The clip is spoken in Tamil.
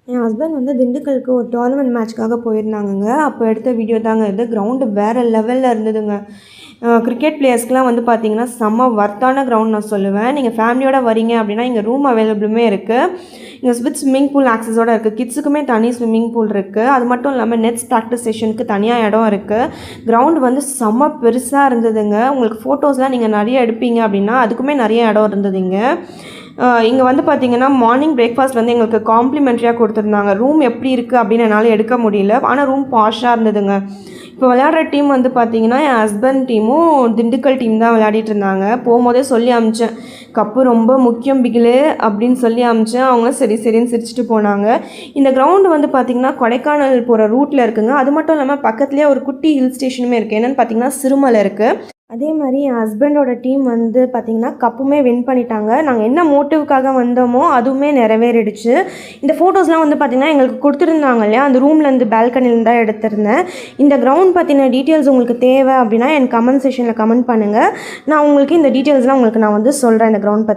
என் ஹஸ்பண்ட் வந்து திண்டுக்கலுக்கு ஒரு டோர்னமெண்ட் மேட்ச்க்காக போயிருந்தாங்கங்க. அப்போ எடுத்த வீடியோ தாங்க இது. கிரவுண்டு வேறு லெவலில் இருந்ததுங்க. கிரிக்கெட் பிளேயர்ஸ்க்குலாம் வந்து பார்த்தீங்கன்னா, செம்ம வொர்த்தான கிரவுண்ட் நான் சொல்லுவேன். நீங்கள் ஃபேமிலியோட வரீங்க அப்படின்னா, இங்கே ரூம் அவைலபிளுமே இருக்குது. இங்கே வித் ஸ்விம்மிங் பூல் ஆக்சஸோட இருக்குது. கிட்ஸுக்குமே தனி ஸ்விம்மிங் பூல் இருக்குது. அது மட்டும் இல்லாமல் நெட்ஸ் ப்ராக்டிஸ் செஷனுக்கு தனியாக இடம் இருக்குது. கிரவுண்டு வந்து செம்ம பெருசாக இருந்ததுங்க. உங்களுக்கு ஃபோட்டோஸ்லாம் நீங்கள் நிறைய எடுப்பீங்க அப்படின்னா, அதுக்குமே நிறைய இடம் இருந்தது இங்கே. இங்கே வந்து பார்த்தீங்கன்னா, மார்னிங் பிரேக்ஃபாஸ்ட் வந்து எங்களுக்கு காம்ப்ளிமெண்ட்ரியாக கொடுத்துருந்தாங்க. ரூம் எப்படி இருக்குது அப்படின்னு என்னால் எடுக்க முடியல. ஆனால் ரூம் பாஷாக இருந்ததுங்க. இப்போ விளையாடுற டீம் வந்து பார்த்தீங்கன்னா, என் ஹஸ்பண்ட் டீமும் திண்டுக்கல் டீம் தான் விளையாடிட்டு இருந்தாங்க. போகும்போதே சொல்லி அனுப்பிச்சேன், கப்பு ரொம்ப முக்கியம் பிகிலே அப்படின்னு சொல்லி அனுப்பிச்சேன். அவங்களும் சரி சரின்னு சிரிச்சுட்டு போனாங்க. இந்த கிரவுண்டு வந்து பார்த்திங்கன்னா, கொடைக்கானல் போகிற ரூட்டில் இருக்குங்க. அது மட்டும் இல்லாமல் பக்கத்துலேயே ஒரு குட்டி ஹில் ஸ்டேஷனுமே இருக்குது. என்னென்னு பார்த்தீங்கன்னா, சிறுமலை இருக்குது. அதே மாதிரி என் ஹஸ்பண்டோட டீம் வந்து பார்த்திங்கன்னா, கப்புமே வின் பண்ணிட்டாங்க. நாங்கள் என்ன மோட்டிவ்க்காக வந்தோமோ அதுவுமே நிறைவேறிடுச்சு. இந்த ஃபோட்டோஸ்லாம் வந்து பார்த்திங்கன்னா, எங்களுக்கு கொடுத்துருந்தாங்க இல்லையா, அந்த ரூம்லேருந்து பால்கனிலேருந்து தான் எடுத்திருந்தேன். இந்த கிரவுண்ட் பற்றின டீட்டெயில்ஸ் உங்களுக்கு தேவை அப்படின்னா என் கமெண்ட் செக்ஷனில் கமெண்ட் பண்ணுங்கள். நான் உங்களுக்கு இந்த டீட்டெயில்ஸ்லாம் உங்களுக்கு நான் வந்து சொல்கிறேன் இந்த கிரவுண்ட் பற்றி.